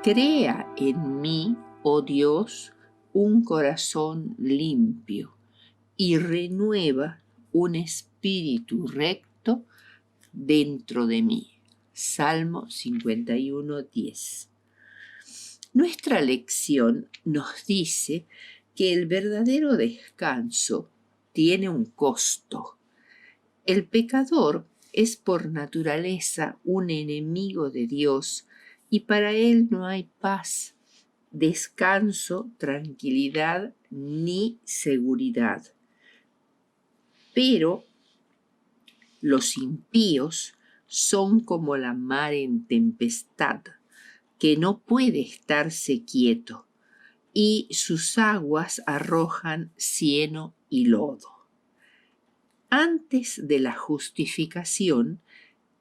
Crea en mí, oh Dios, un corazón limpio y renueva un espíritu recto dentro de mí. Salmo 51:10. Nuestra lección nos dice que el verdadero descanso tiene un costo. El pecador es por naturaleza un enemigo de Dios y para él no hay paz, descanso, tranquilidad ni seguridad. Pero los impíos son como la mar en tempestad, que no puede estarse quieto, y sus aguas arrojan cieno y lodo. Antes de la justificación,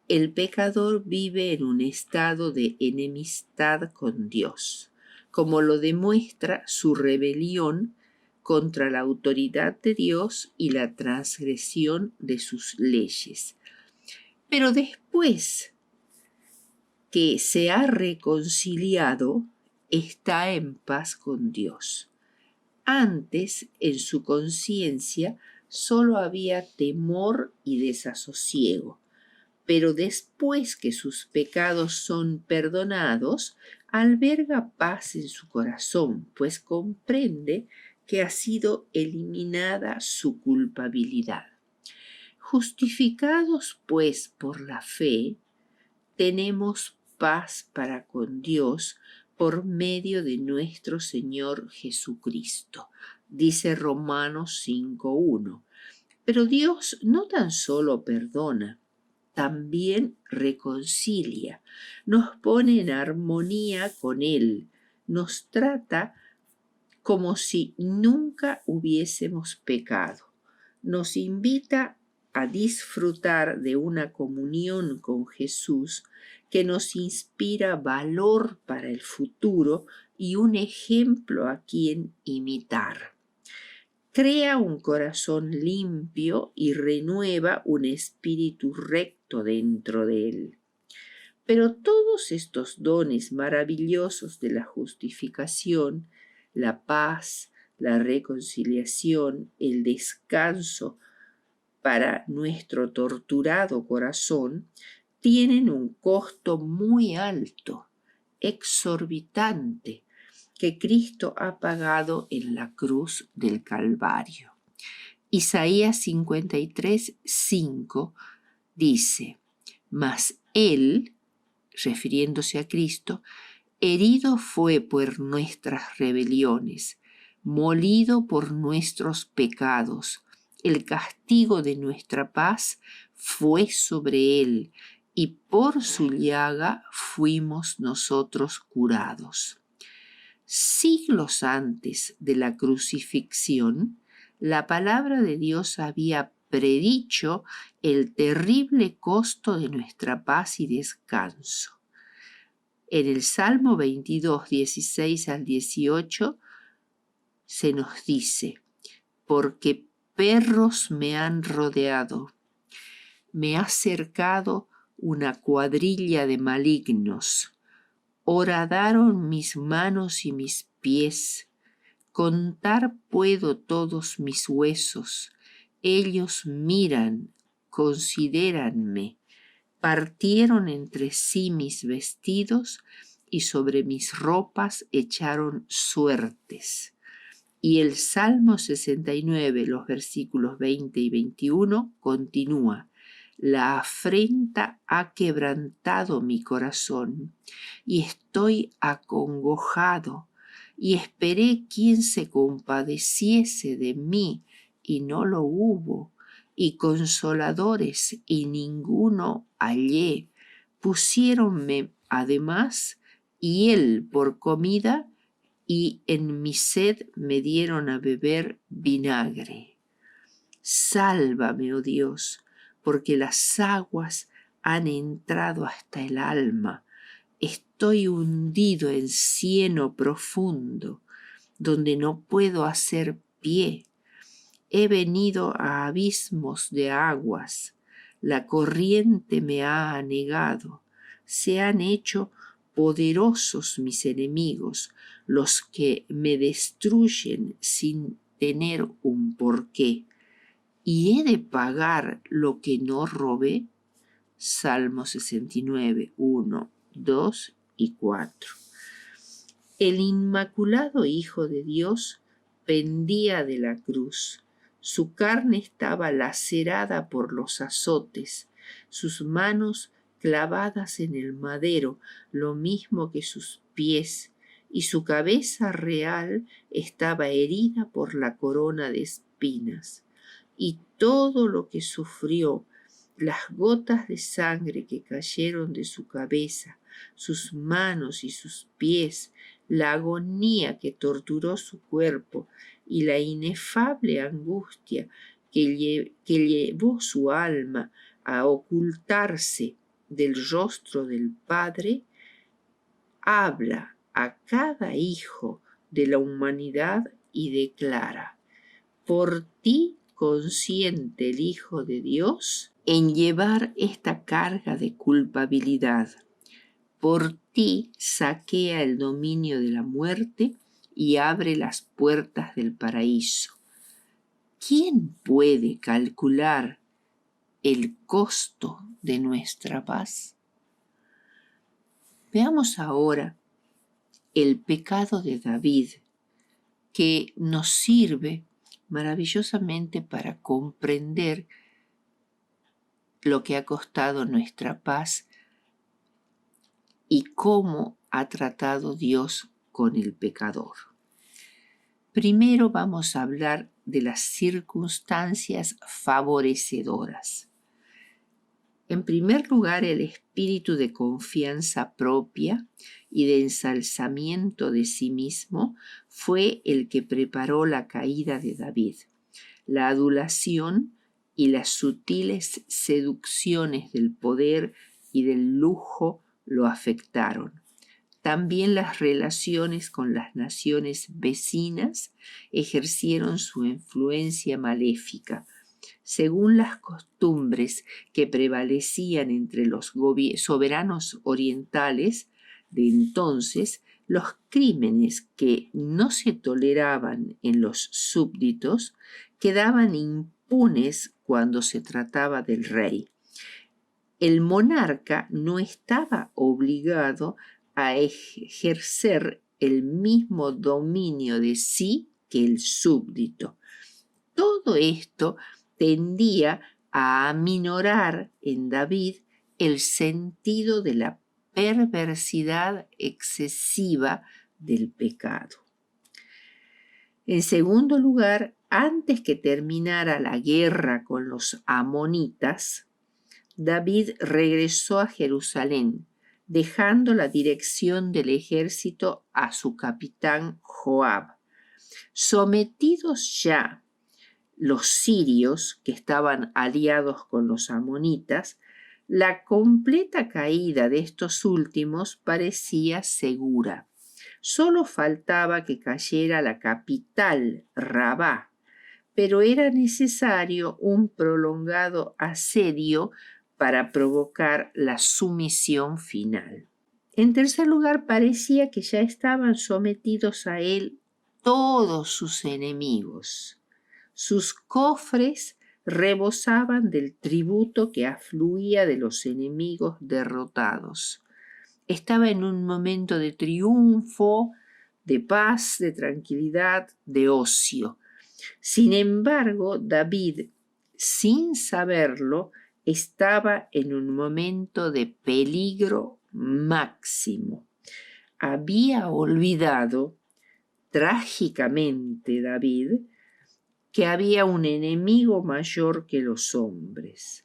el pecador vive en un estado de enemistad con Dios, como lo demuestra su rebelión contra la autoridad de Dios y la transgresión de sus leyes. Pero después que se ha reconciliado, está en paz con Dios. Antes, en su conciencia, solo había temor y desasosiego. Pero después que sus pecados son perdonados, alberga paz en su corazón, pues comprende que ha sido eliminada su culpabilidad. Justificados, pues, por la fe, tenemos paz para con Dios por medio de nuestro Señor Jesucristo, dice Romanos 5:1. Pero Dios no tan solo perdona, también reconcilia, nos pone en armonía con Él, nos trata como si nunca hubiésemos pecado, nos invita a disfrutar de una comunión con Jesús que nos inspira valor para el futuro y un ejemplo a quien imitar. Crea un corazón limpio y renueva un espíritu recto dentro de él. Pero todos estos dones maravillosos de la justificación, la paz, la reconciliación, el descanso para nuestro torturado corazón, tienen un costo muy alto, exorbitante, que Cristo ha pagado en la cruz del Calvario. Isaías 53:5 dice: mas Él, refiriéndose a Cristo, herido fue por nuestras rebeliones, molido por nuestros pecados. El castigo de nuestra paz fue sobre Él, y por su llaga fuimos nosotros curados. Siglos antes de la crucifixión, la palabra de Dios había predicho el terrible costo de nuestra paz y descanso. En el Salmo 22, 16 al 18, se nos dice: porque perros me han rodeado, me ha cercado una cuadrilla de malignos. Horadaron mis manos y mis pies, contar puedo todos mis huesos. Ellos miran, considéranme, partieron entre sí mis vestidos y sobre mis ropas echaron suertes. Y el Salmo 69, los versículos 20 y 21, continúa: la afrenta ha quebrantado mi corazón, y estoy acongojado, y esperé quien se compadeciese de mí, y no lo hubo, y consoladores, y ninguno hallé. Pusiéronme además hiel por comida, y en mi sed me dieron a beber vinagre. Sálvame, oh Dios, porque las aguas han entrado hasta el alma. Estoy hundido en cieno profundo, donde no puedo hacer pie. He venido a abismos de aguas. La corriente me ha anegado. Se han hecho poderosos mis enemigos, los que me destruyen sin tener un porqué, y he de pagar lo que no robé. Salmo 69, 1, 2 y 4. El inmaculado Hijo de Dios pendía de la cruz. Su carne estaba lacerada por los azotes, sus manos clavadas en el madero, lo mismo que sus pies, y su cabeza real estaba herida por la corona de espinas. Y todo lo que sufrió, las gotas de sangre que cayeron de su cabeza, sus manos y sus pies, la agonía que torturó su cuerpo y la inefable angustia que llevó su alma a ocultarse del rostro del Padre, habla a cada hijo de la humanidad y declara: por ti consiente el Hijo de Dios en llevar esta carga de culpabilidad. Por ti saquea el dominio de la muerte y abre las puertas del paraíso. ¿Quién puede calcular el costo de nuestra paz? Veamos ahora el pecado de David, que nos sirve maravillosamente para comprender lo que ha costado nuestra paz y cómo ha tratado Dios con el pecador. Primero vamos a hablar de las circunstancias favorecedoras. En primer lugar, el espíritu de confianza propia y de ensalzamiento de sí mismo fue el que preparó la caída de David. La adulación y las sutiles seducciones del poder y del lujo lo afectaron. También las relaciones con las naciones vecinas ejercieron su influencia maléfica. Según las costumbres que prevalecían entre los soberanos orientales de entonces, los crímenes que no se toleraban en los súbditos quedaban impunes cuando se trataba del rey. El monarca no estaba obligado a ejercer el mismo dominio de sí que el súbdito. Todo esto tendía a aminorar en David el sentido de la perversidad excesiva del pecado. En segundo lugar, antes que terminara la guerra con los amonitas, David regresó a Jerusalén, dejando la dirección del ejército a su capitán Joab. Sometidos ya los sirios, que estaban aliados con los amonitas, la completa caída de estos últimos parecía segura. Solo faltaba que cayera la capital, Rabá, pero era necesario un prolongado asedio para provocar la sumisión final. En tercer lugar, parecía que ya estaban sometidos a él todos sus enemigos. Sus cofres rebosaban del tributo que afluía de los enemigos derrotados. Estaba en un momento de triunfo, de paz, de tranquilidad, de ocio. Sin embargo, David, sin saberlo, estaba en un momento de peligro máximo. Había olvidado, trágicamente David, que había un enemigo mayor que los hombres.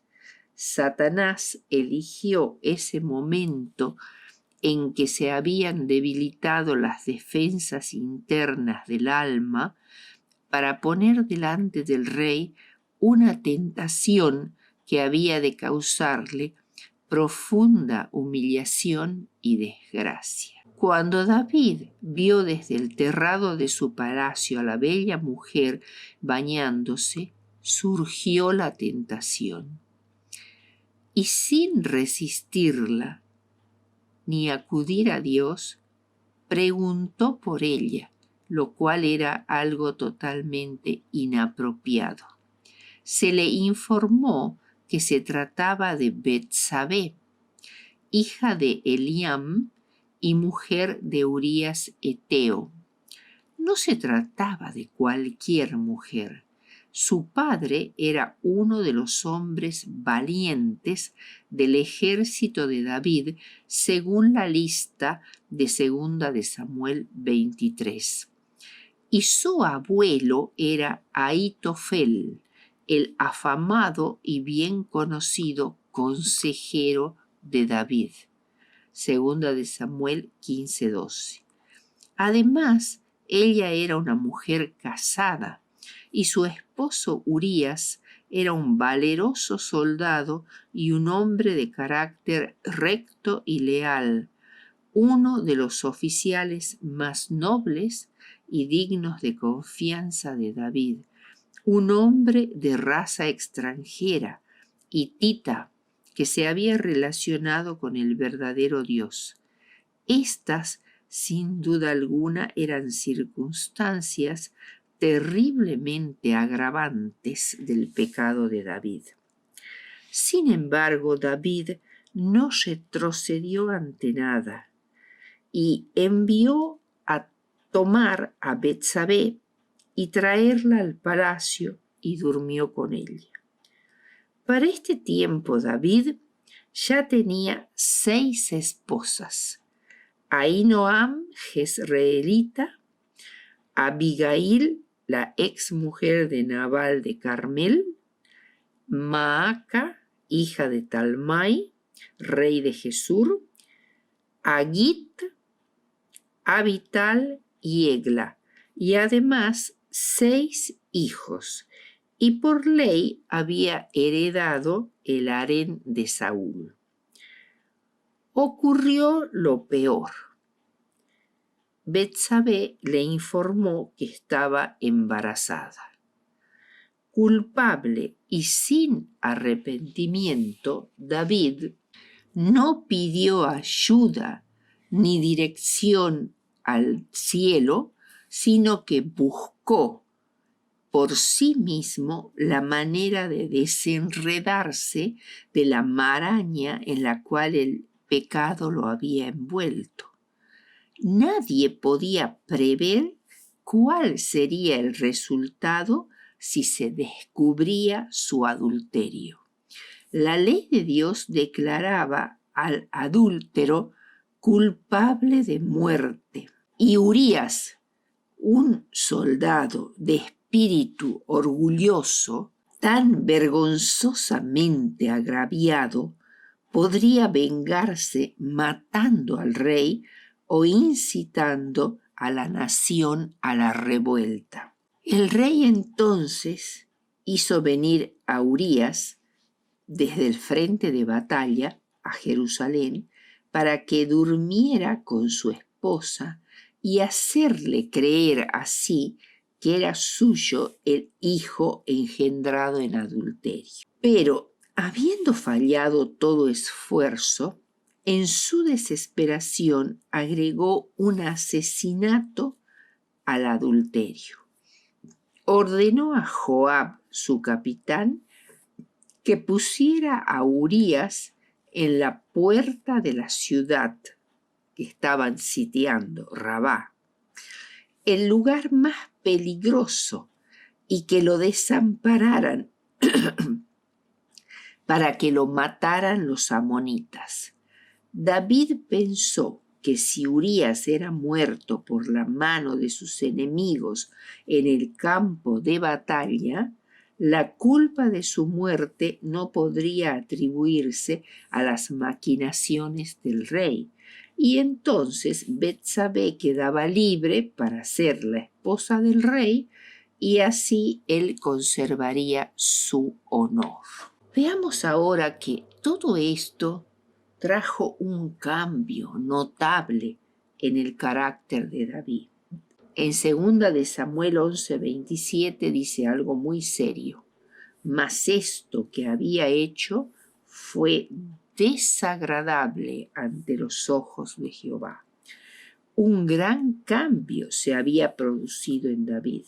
Satanás eligió ese momento en que se habían debilitado las defensas internas del alma para poner delante del rey una tentación que había de causarle profunda humillación y desgracia. Cuando David vio desde el terrado de su palacio a la bella mujer bañándose, surgió la tentación. Y sin resistirla, ni acudir a Dios, preguntó por ella, lo cual era algo totalmente inapropiado. Se le informó que se trataba de Betsabé, hija de Eliam y mujer de Urías Eteo. No se trataba de cualquier mujer. Su padre era uno de los hombres valientes del ejército de David, según la lista de 2 de Samuel 23. Y su abuelo era Ahitofel, el afamado y bien conocido consejero de David. 2 de Samuel 15:12. Además, ella era una mujer casada y su esposo Urías era un valeroso soldado y un hombre de carácter recto y leal, uno de los oficiales más nobles y dignos de confianza de David, un hombre de raza extranjera, hitita, que se había relacionado con el verdadero Dios. Estas, sin duda alguna, eran circunstancias terriblemente agravantes del pecado de David. Sin embargo, David no retrocedió ante nada y envió a tomar a Betsabé y traerla al palacio y durmió con ella. Para este tiempo David ya tenía 6 esposas: Ahinoam, jezreelita, Abigail, la ex mujer de Nabal de Carmel, Maaca, hija de Talmai, rey de Gesur, Agit, Abital y Egla, y además 6 hijos, y por ley había heredado el harén de Saúl. Ocurrió lo peor. Betsabé le informó que estaba embarazada. Culpable y sin arrepentimiento, David no pidió ayuda ni dirección al cielo, sino que buscó por sí mismo la manera de desenredarse de la maraña en la cual el pecado lo había envuelto. Nadie podía prever cuál sería el resultado si se descubría su adulterio. La ley de Dios declaraba al adúltero culpable de muerte, y Urías, un soldado de espíritu orgulloso, tan vergonzosamente agraviado, podría vengarse matando al rey o incitando a la nación a la revuelta. El rey entonces hizo venir a Urías desde el frente de batalla a Jerusalén para que durmiera con su esposa y hacerle creer así que era suyo el hijo engendrado en adulterio. Pero, habiendo fallado todo esfuerzo, en su desesperación agregó un asesinato al adulterio. Ordenó a Joab, su capitán, que pusiera a Urías en la puerta de la ciudad que estaban sitiando, Rabá, el lugar más peligroso, y que lo desampararan para que lo mataran los amonitas. David pensó que si Urías era muerto por la mano de sus enemigos en el campo de batalla, la culpa de su muerte no podría atribuirse a las maquinaciones del rey, y entonces Betsabé quedaba libre para ser la esposa del rey, y así él conservaría su honor. Veamos ahora que todo esto trajo un cambio notable en el carácter de David. En 2 de Samuel 11:27 dice algo muy serio: mas esto que había hecho fue desagradable ante los ojos de Jehová. Un gran cambio se había producido en David.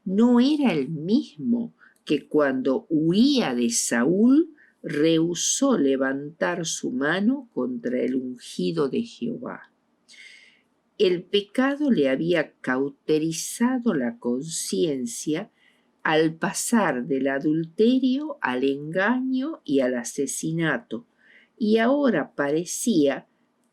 No era el mismo que cuando huía de Saúl rehusó levantar su mano contra el ungido de Jehová. El pecado le había cauterizado la conciencia al pasar del adulterio al engaño y al asesinato, y ahora parecía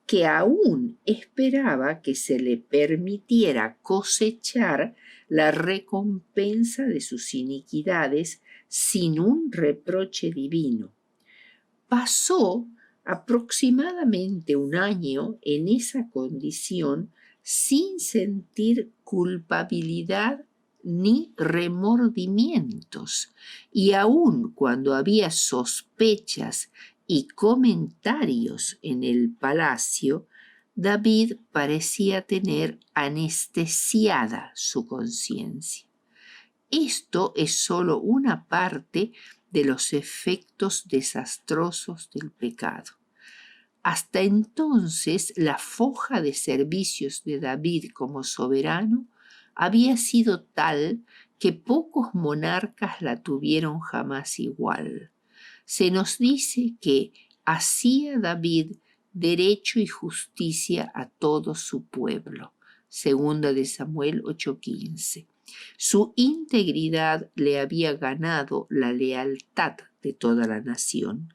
que aún esperaba que se le permitiera cosechar la recompensa de sus iniquidades sin un reproche divino. Pasó aproximadamente un año en esa condición sin sentir culpabilidad ni remordimientos, y aun cuando había sospechas y comentarios en el palacio, David parecía tener anestesiada su conciencia. Esto es solo una parte de los efectos desastrosos del pecado. Hasta entonces, la foja de servicios de David como soberano había sido tal que pocos monarcas la tuvieron jamás igual. Se nos dice que hacía David derecho y justicia a todo su pueblo. Segunda de Samuel 8:15. Su integridad le había ganado la lealtad de toda la nación.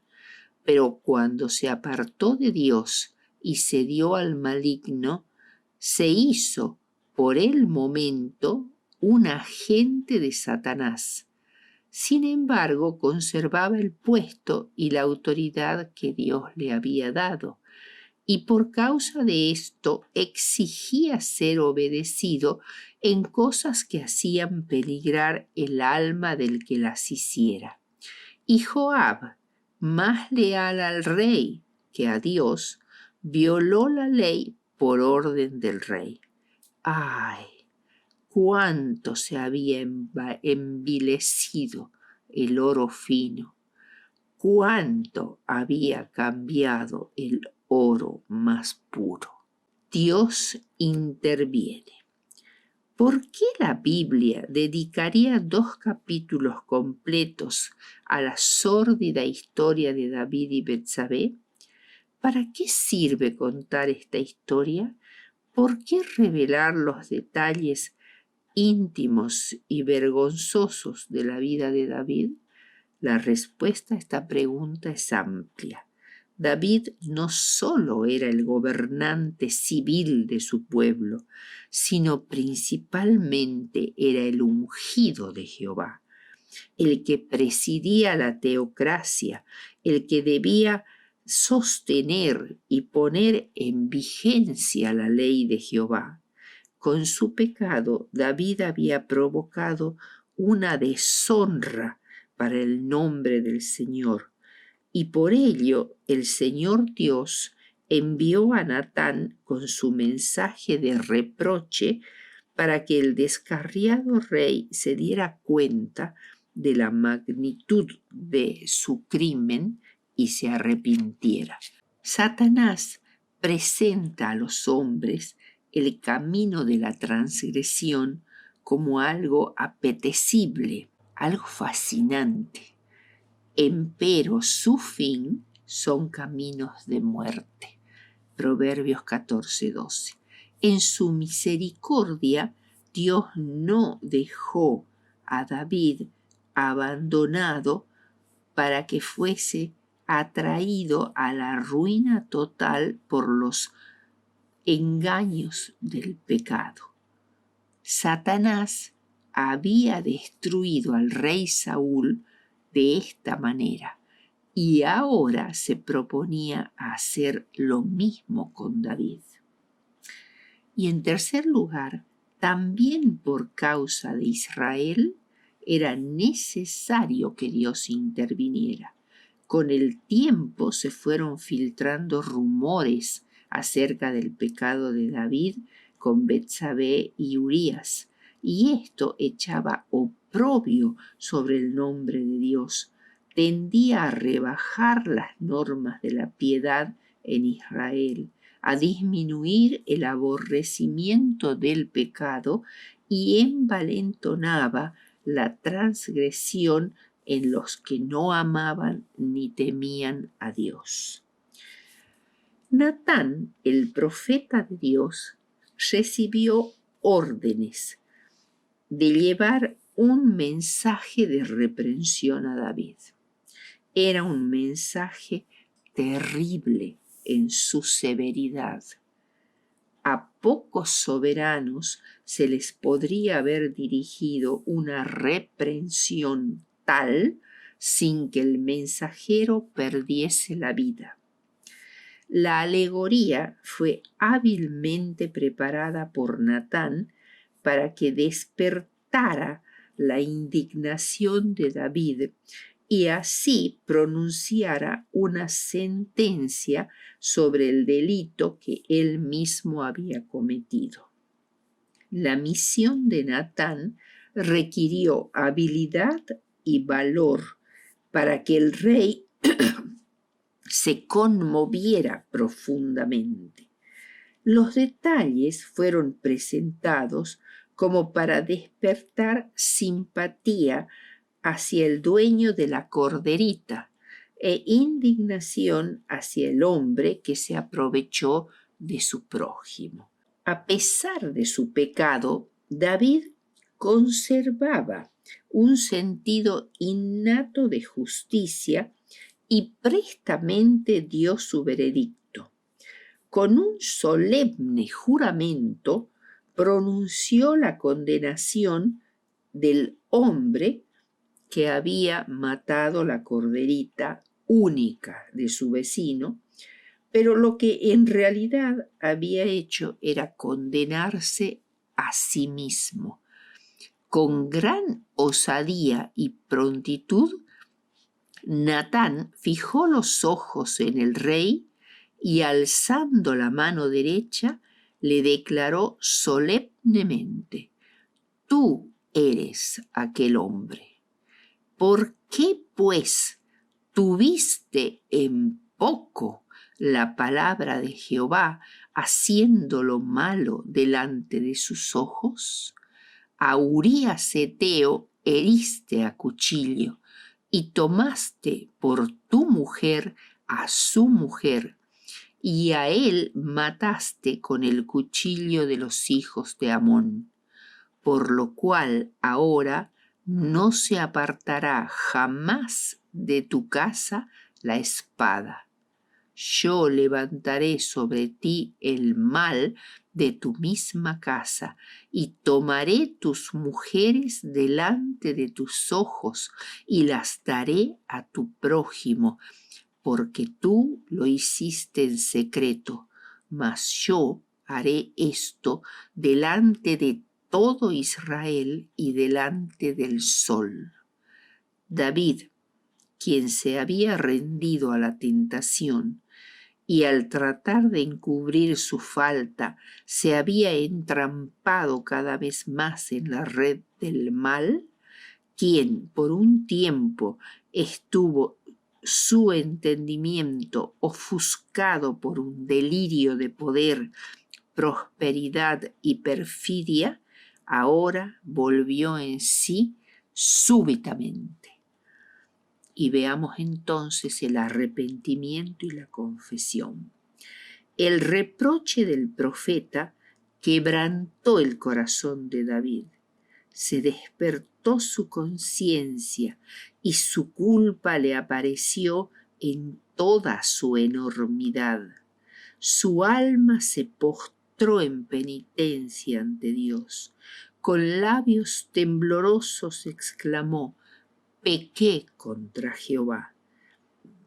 Pero cuando se apartó de Dios y se dio al maligno, se hizo por el momento un agente de Satanás. Sin embargo, conservaba el puesto y la autoridad que Dios le había dado, y por causa de esto exigía ser obedecido en cosas que hacían peligrar el alma del que las hiciera. Y Joab, más leal al rey que a Dios, violó la ley por orden del rey. ¡Ay! Cuánto se había envilecido el oro fino, cuánto había cambiado el oro más puro. Dios interviene. ¿Por qué la Biblia dedicaría 2 capítulos completos a la sórdida historia de David y Betsabé? ¿Para qué sirve contar esta historia? ¿Por qué revelar los detalles íntimos y vergonzosos de la vida de David? La respuesta a esta pregunta es amplia. David no solo era el gobernante civil de su pueblo, sino principalmente era el ungido de Jehová, el que presidía la teocracia, el que debía sostener y poner en vigencia la ley de Jehová. Con su pecado, David había provocado una deshonra para el nombre del Señor, y por ello el Señor Dios envió a Natán con su mensaje de reproche para que el descarriado rey se diera cuenta de la magnitud de su crimen y se arrepintiera. Satanás presenta a los hombres el camino de la transgresión como algo apetecible, algo fascinante. Empero su fin son caminos de muerte. Proverbios 14:12. En su misericordia, Dios no dejó a David abandonado para que fuese atraído a la ruina total por los engaños del pecado. Satanás había destruido al rey Saúl de esta manera y ahora se proponía hacer lo mismo con David. Y en tercer lugar, también por causa de Israel, era necesario que Dios interviniera. Con el tiempo se fueron filtrando rumores acerca del pecado de David con Betsabé y Urías, y esto echaba oprobio sobre el nombre de Dios, tendía a rebajar las normas de la piedad en Israel, a disminuir el aborrecimiento del pecado y envalentonaba la transgresión en los que no amaban ni temían a Dios. Natán, el profeta de Dios, recibió órdenes de llevar un mensaje de reprensión a David. Era un mensaje terrible en su severidad. A pocos soberanos se les podría haber dirigido una reprensión tal sin que el mensajero perdiese la vida. La alegoría fue hábilmente preparada por Natán para que despertara la indignación de David y así pronunciara una sentencia sobre el delito que él mismo había cometido. La misión de Natán requirió habilidad y valor para que el rey se conmoviera profundamente. Los detalles fueron presentados como para despertar simpatía hacia el dueño de la corderita e indignación hacia el hombre que se aprovechó de su prójimo. A pesar de su pecado, David conservaba un sentido innato de justicia y prestamente dio su veredicto. Con un solemne juramento pronunció la condenación del hombre que había matado la corderita única de su vecino, pero lo que en realidad había hecho era condenarse a sí mismo. Con gran osadía y prontitud, Natán fijó los ojos en el rey y alzando la mano derecha le declaró solemnemente: «Tú eres aquel hombre. ¿Por qué, pues, tuviste en poco la palabra de Jehová, haciendo lo malo delante de sus ojos? A Urías Heteo heriste a cuchillo y tomaste por tu mujer a su mujer, y a él mataste con el cuchillo de los hijos de Amón, por lo cual ahora no se apartará jamás de tu casa la espada. Yo levantaré sobre ti el mal de tu misma casa y tomaré tus mujeres delante de tus ojos y las daré a tu prójimo, porque tú lo hiciste en secreto, mas yo haré esto delante de todo Israel y delante del sol». David, quien se había rendido a la tentación y al tratar de encubrir su falta se había entrampado cada vez más en la red del mal, quien por un tiempo estuvo su entendimiento ofuscado por un delirio de poder, prosperidad y perfidia, ahora volvió en sí súbitamente. Y veamos entonces el arrepentimiento y la confesión. El reproche del profeta quebrantó el corazón de David. Se despertó su conciencia y su culpa le apareció en toda su enormidad. Su alma se postró en penitencia ante Dios. Con labios temblorosos exclamó: «Pequé contra Jehová».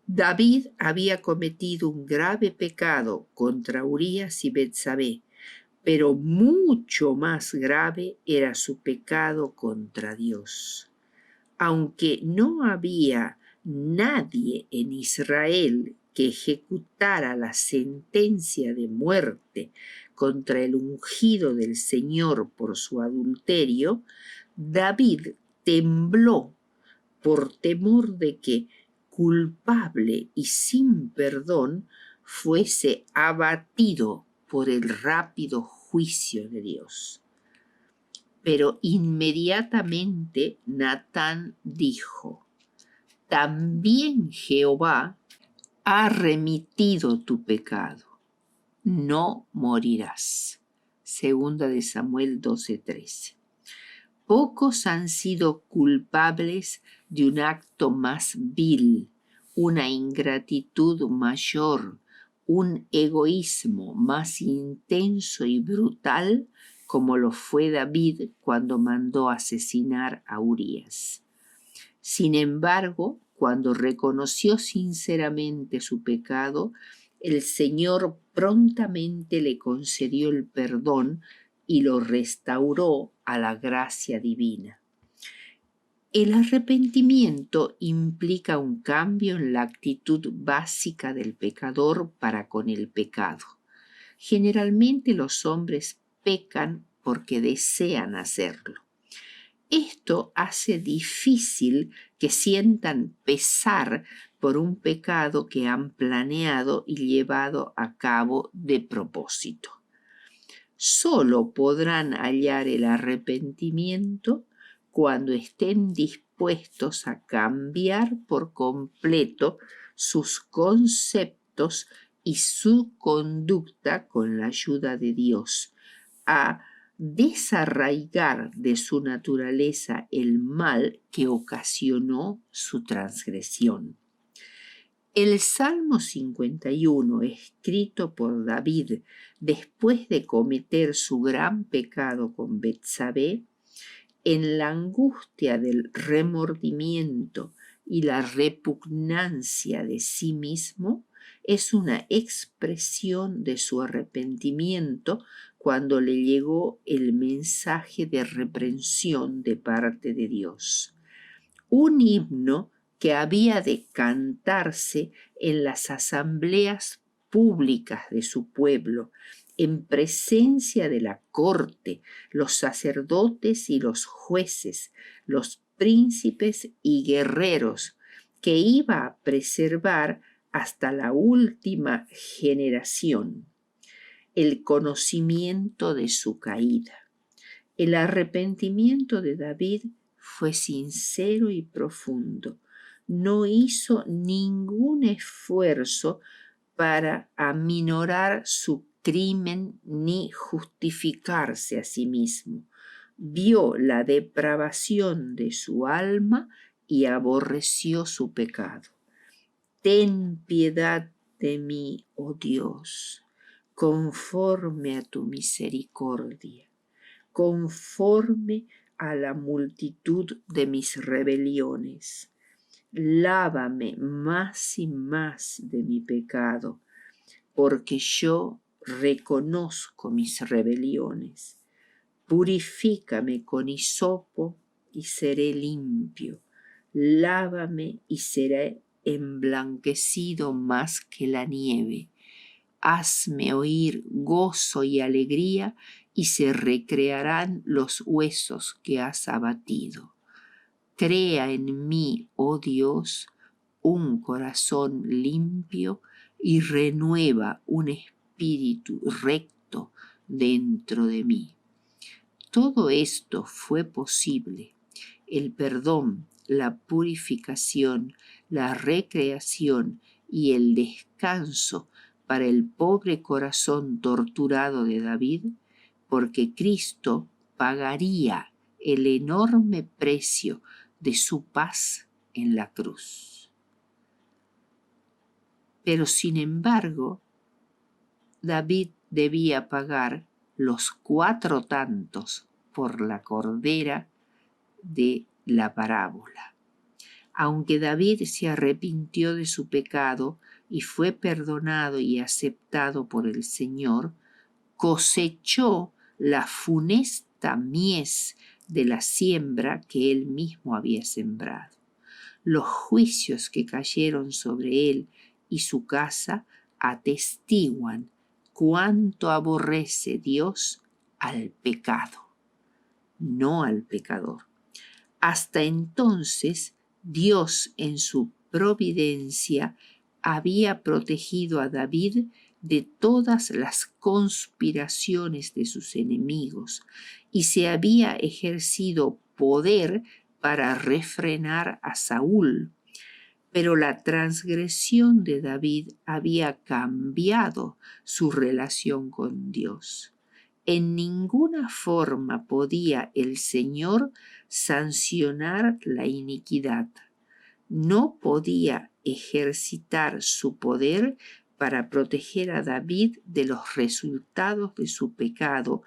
David había cometido un grave pecado contra Urías y Betsabé, pero mucho más grave era su pecado contra Dios. Aunque no había nadie en Israel que ejecutara la sentencia de muerte contra el ungido del Señor por su adulterio, David tembló por temor de que culpable y sin perdón, fuese abatido por el rápido juicio de Dios. Pero inmediatamente Natán dijo: también Jehová ha remitido tu pecado, no morirás. Segunda de Samuel 12:13. Pocos han sido culpables de un acto más vil, una ingratitud mayor, un egoísmo más intenso y brutal como lo fue David cuando mandó asesinar a Urías. Sin embargo, cuando reconoció sinceramente su pecado, el Señor prontamente le concedió el perdón y lo restauró a la gracia divina. El arrepentimiento implica un cambio en la actitud básica del pecador para con el pecado. Generalmente los hombres pecan porque desean hacerlo. Esto hace difícil que sientan pesar por un pecado que han planeado y llevado a cabo de propósito. Solo podrán hallar el arrepentimiento cuando estén dispuestos a cambiar por completo sus conceptos y su conducta con la ayuda de Dios, a desarraigar de su naturaleza el mal que ocasionó su transgresión. El Salmo 51, escrito por David después de cometer su gran pecado con Betsabé, en la angustia del remordimiento y la repugnancia de sí mismo, es una expresión de su arrepentimiento cuando le llegó el mensaje de reprensión de parte de Dios. Un himno que había de cantarse en las asambleas públicas de su pueblo, en presencia de la corte, los sacerdotes y los jueces, los príncipes y guerreros, que iba a preservar hasta la última generación el conocimiento de su caída. El arrepentimiento de David fue sincero y profundo. No hizo ningún esfuerzo para aminorar su crimen ni justificarse a sí mismo. Vio la depravación de su alma y aborreció su pecado. Ten piedad de mí, oh Dios, conforme a tu misericordia, conforme a la multitud de mis rebeliones. Lávame más y más de mi pecado, porque yo reconozco mis rebeliones. Purifícame con hisopo y seré limpio. Lávame y seré emblanquecido más que la nieve. Hazme oír gozo y alegría, y se recrearán los huesos que has abatido. Crea en mí, oh Dios, un corazón limpio y renueva un espíritu recto dentro de mí. Todo esto fue posible. El perdón, la purificación, la recreación y el descanso para el pobre corazón torturado de David, porque Cristo pagaría el enorme precio de su paz en la cruz. Pero sin embargo, David debía pagar los 4 tantos por la cordera de la parábola. Aunque David se arrepintió de su pecado y fue perdonado y aceptado por el Señor, cosechó la funesta mies de la siembra que él mismo había sembrado. Los juicios que cayeron sobre él y su casa atestiguan cuánto aborrece Dios al pecado, no al pecador. Hasta entonces, Dios en su providencia había protegido a David de todas las conspiraciones de sus enemigos y se había ejercido poder para refrenar a Saúl. Pero la transgresión de David había cambiado su relación con Dios. En ninguna forma podía el Señor sancionar la iniquidad. No podía ejercitar su poder para proteger a David de los resultados de su pecado,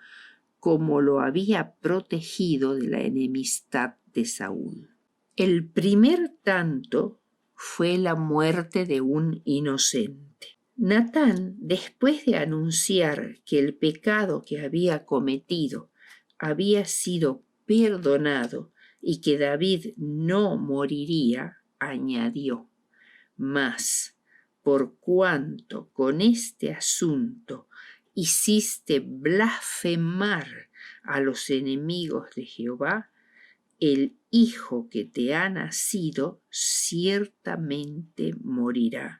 como lo había protegido de la enemistad de Saúl. El primer tanto fue la muerte de un inocente. Natán, después de anunciar que el pecado que había cometido había sido perdonado y que David no moriría, añadió: «Mas, por cuanto con este asunto hiciste blasfemar a los enemigos de Jehová, el hijo que te ha nacido ciertamente morirá».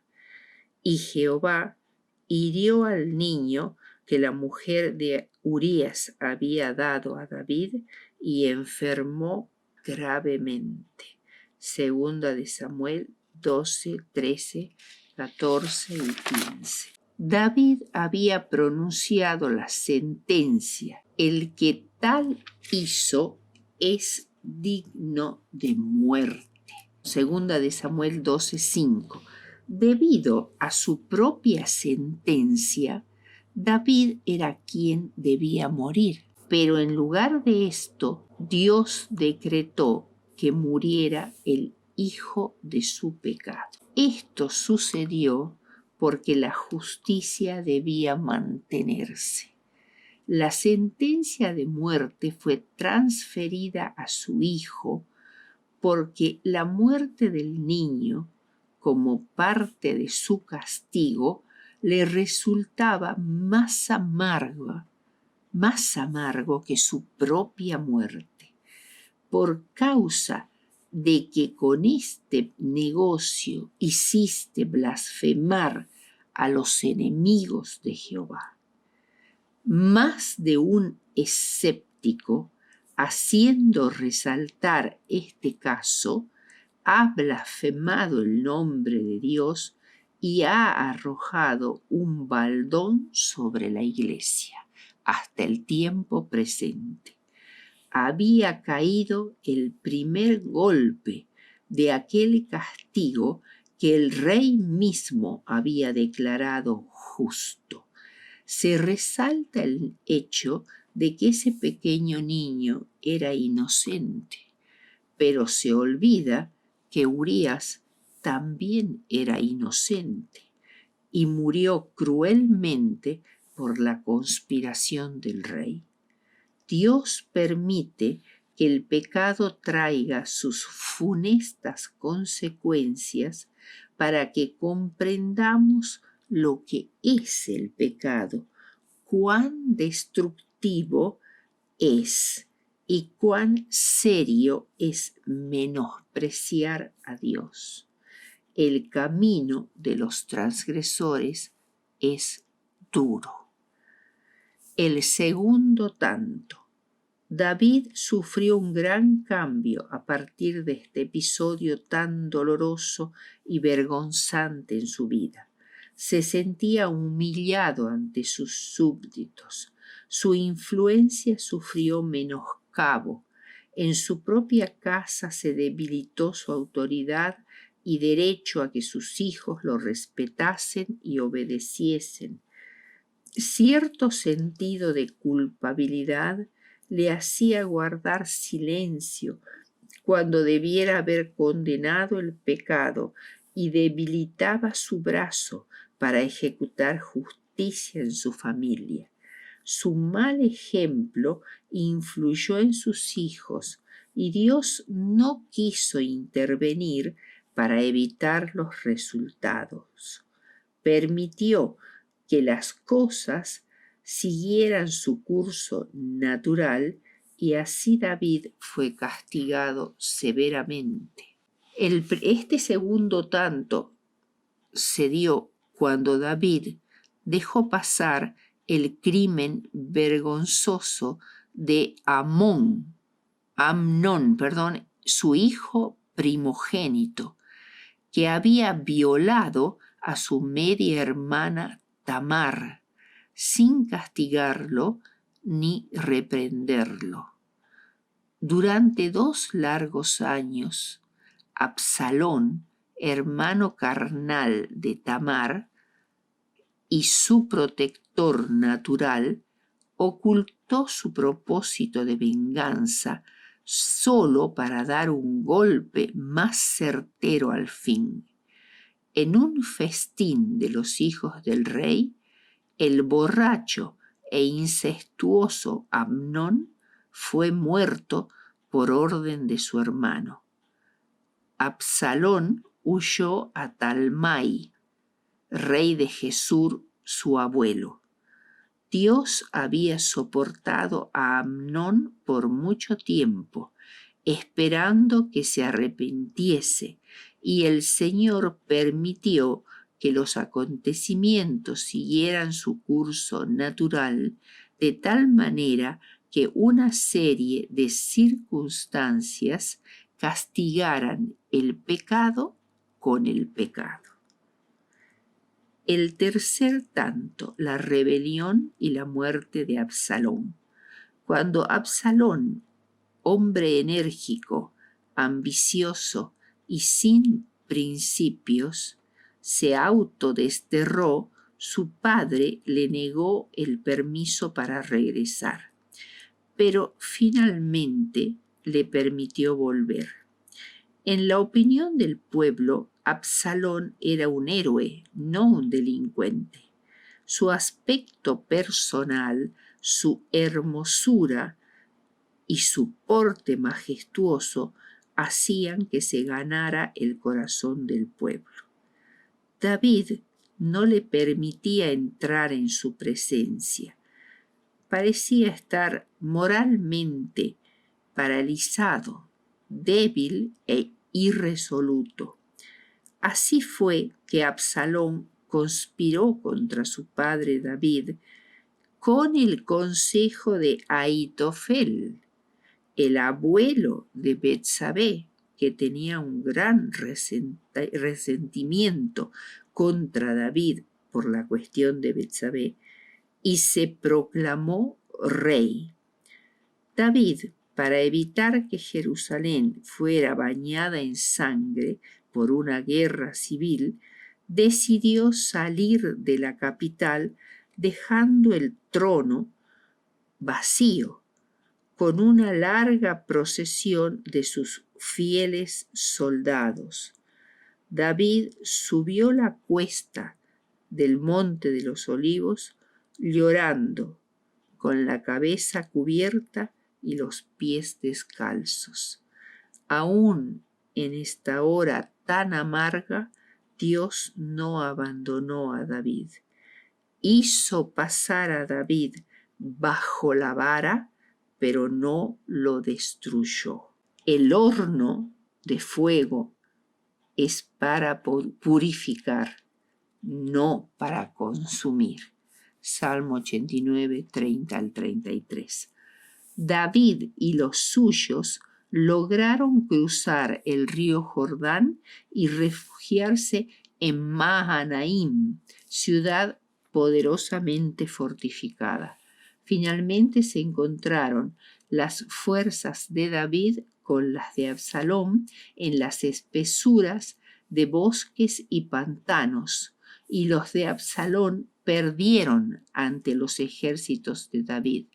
Y Jehová hirió al niño que la mujer de Urías había dado a David y enfermó gravemente. Segunda de Samuel 12, 13, 14 y 15. David había pronunciado la sentencia: «El que tal hizo es digno de muerte». Segunda de Samuel 12, 5. Debido a su propia sentencia, David era quien debía morir, pero en lugar de esto, Dios decretó que muriera el hijo de su pecado. Esto sucedió porque la justicia debía mantenerse. La sentencia de muerte fue transferida a su hijo porque la muerte del niño, como parte de su castigo, le resultaba más amargo que su propia muerte. Por causa de que con este negocio hiciste blasfemar a los enemigos de Jehová. Más de un escéptico, haciendo resaltar este caso, ha blasfemado el nombre de Dios y ha arrojado un baldón sobre la iglesia hasta el tiempo presente. Había caído el primer golpe de aquel castigo que el rey mismo había declarado justo. Se resalta el hecho de que ese pequeño niño era inocente, pero se olvida que Urías también era inocente y murió cruelmente por la conspiración del rey. Dios permite que el pecado traiga sus funestas consecuencias para que comprendamos lo que es el pecado, cuán destructivo es y cuán serio es menospreciar a Dios. El camino de los transgresores es duro. El segundo tanto. David sufrió un gran cambio a partir de este episodio tan doloroso y vergonzante en su vida. Se sentía humillado ante sus súbditos. Su influencia sufrió menoscabo. En su propia casa se debilitó su autoridad y derecho a que sus hijos lo respetasen y obedeciesen. Cierto sentido de culpabilidad le hacía guardar silencio cuando debiera haber condenado el pecado y debilitaba su brazo para ejecutar justicia en su familia. Su mal ejemplo influyó en sus hijos y Dios no quiso intervenir para evitar los resultados. Permitió que las cosas siguieran su curso natural y así David fue castigado severamente. Este segundo tanto se dio cuando David dejó pasar el crimen vergonzoso de Amnón, su hijo primogénito, que había violado a su media hermana Tamar, sin castigarlo ni reprenderlo. Durante 2 largos años, Absalón, hermano carnal de Tamar y su protector natural, ocultó su propósito de venganza solo para dar un golpe más certero al fin. En un festín de los hijos del rey, el borracho e incestuoso Amnón fue muerto por orden de su hermano. Absalón huyó a Talmai, rey de Gesur, su abuelo. Dios había soportado a Amnón por mucho tiempo, esperando que se arrepintiese, y el Señor permitió que los acontecimientos siguieran su curso natural, de tal manera que una serie de circunstancias castigaran el pecado con el pecado. El tercer tanto, la rebelión y la muerte de Absalón. Cuando Absalón, hombre enérgico, ambicioso y sin principios, se autodesterró, su padre le negó el permiso para regresar, pero finalmente le permitió volver. En la opinión del pueblo, Absalón era un héroe, no un delincuente. Su aspecto personal, su hermosura y su porte majestuoso hacían que se ganara el corazón del pueblo. David no le permitía entrar en su presencia. Parecía estar moralmente paralizado, débil e irresoluto. Así fue que Absalón conspiró contra su padre David con el consejo de Ahitofel, el abuelo de Betsabé, que tenía un gran resentimiento contra David por la cuestión de Betsabé, y se proclamó rey. David, para evitar que Jerusalén fuera bañada en sangre por una guerra civil, decidió salir de la capital dejando el trono vacío, con una larga procesión de sus fieles soldados. David subió la cuesta del Monte de los Olivos llorando, con la cabeza cubierta y los pies descalzos. Aún en esta hora tan amarga, Dios no abandonó a David. Hizo pasar a David bajo la vara, pero no lo destruyó. El horno de fuego es para purificar, no para consumir. Salmo 89, 30 al 33. David y los suyos lograron cruzar el río Jordán y refugiarse en Mahanaim, ciudad poderosamente fortificada. Finalmente se encontraron las fuerzas de David con las de Absalón en las espesuras de bosques y pantanos, y los de Absalón perdieron ante los ejércitos de David.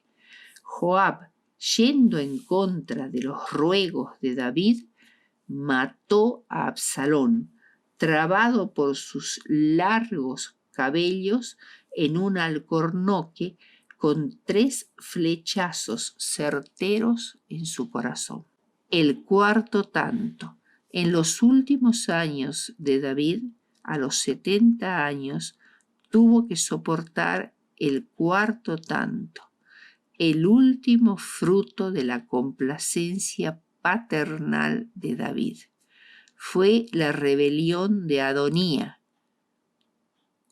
Joab, yendo en contra de los ruegos de David, mató a Absalón, trabado por sus largos cabellos en un alcornoque con 3 flechazos certeros en su corazón. El cuarto tanto. En los últimos años de David, a los 70 años, tuvo que soportar el cuarto tanto, el último fruto de la complacencia paternal de David. fue la rebelión de Adonía,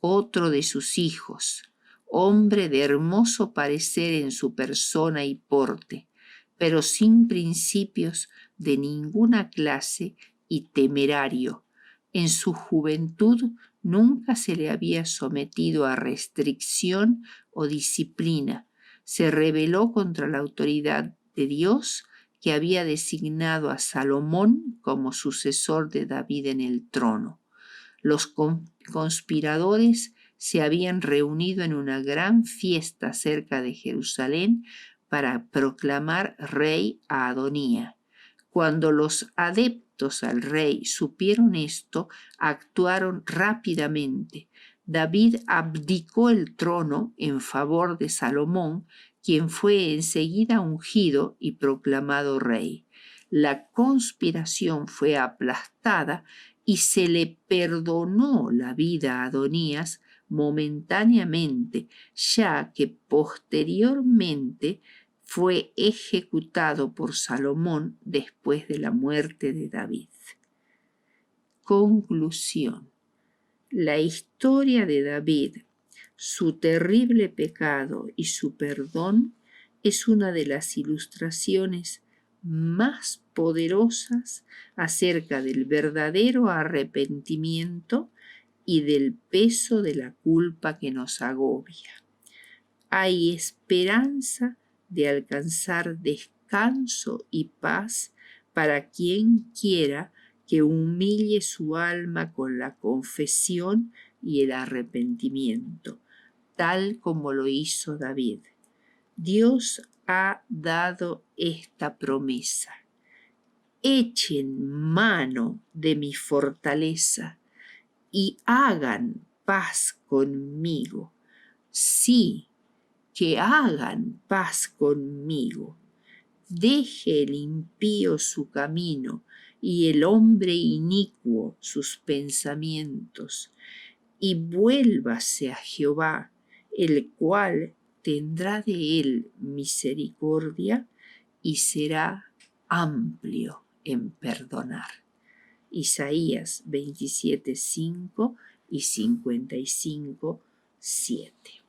otro de sus hijos, hombre de hermoso parecer en su persona y porte, pero sin principios de ninguna clase y temerario. En su juventud nunca se le había sometido a restricción o disciplina. Se rebeló contra la autoridad de Dios, que había designado a Salomón como sucesor de David en el trono. Los conspiradores se habían reunido en una gran fiesta cerca de Jerusalén para proclamar rey a Adonía. Cuando los adeptos al rey supieron esto, actuaron rápidamente. David abdicó el trono en favor de Salomón, quien fue enseguida ungido y proclamado rey. La conspiración fue aplastada y se le perdonó la vida a Adonías momentáneamente, ya que posteriormente fue ejecutado por Salomón después de la muerte de David. Conclusión. La historia de David, su terrible pecado y su perdón es una de las ilustraciones más poderosas acerca del verdadero arrepentimiento y del peso de la culpa que nos agobia. Hay esperanza de alcanzar descanso y paz para quien quiera que humille su alma con la confesión y el arrepentimiento, tal como lo hizo David. Dios ha dado esta promesa: echen mano de mi fortaleza y hagan paz conmigo. Sí, que hagan paz conmigo. Deje el impío su camino y el hombre inicuo sus pensamientos, y vuélvase a Jehová, el cual tendrá de él misericordia y será amplio en perdonar. Isaías 27:5 y 55:7.